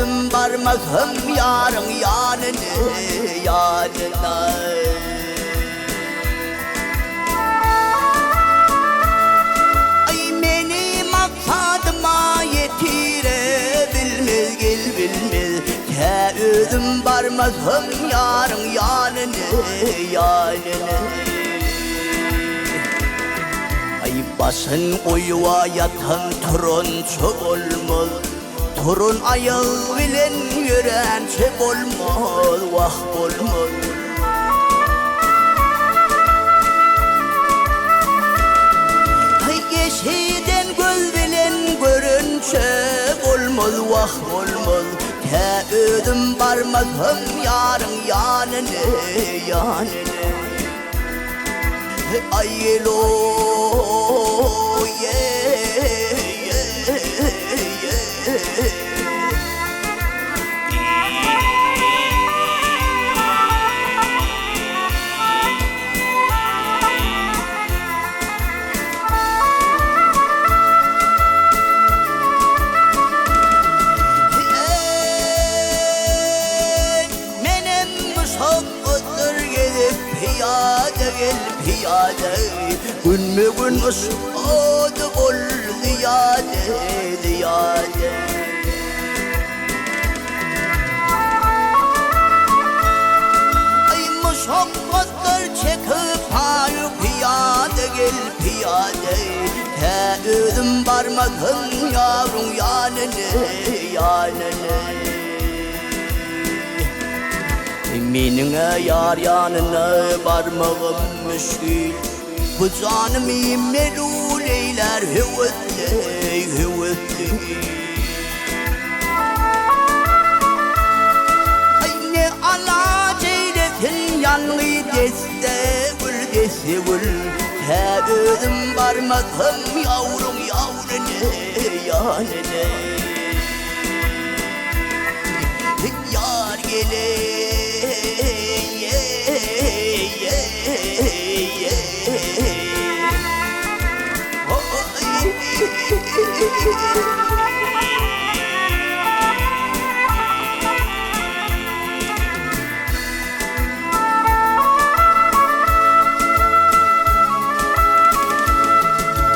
Ödüm varmazım yarın yanına Ay beni maksadıma yetirebilmez gel bilmez Te ödüm varmazım yarın yanına Ay basın uyuva yatan turun çok olmaz Turun ayağı bilen yören çek olmaz vah olmaz Ay yeşiden göz bilen görün çek olmaz vah olmaz Te ödüm varmazım yarın yanına Ay elo Piyade gün mü gün ısıdı ol ziyade Ay muşakkattır çekip hayır piyade gel piyade Te ödüm varmazım yavrum yanına Minine yar yanına varmağım müşkil Bu canımı melul eyler hüvvetli Ay ne ala ceyletin yanlı deste vur Te ödüm varmağım yavrum yanına Yar gele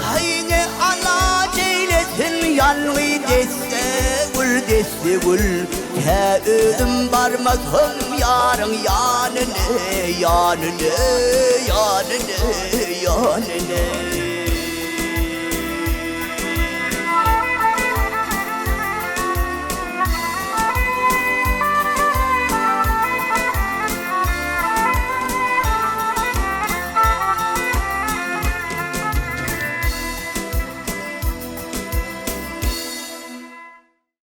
Hayne ala ceyletin yanlı deste gül Te ödüm varmazım yarın yanına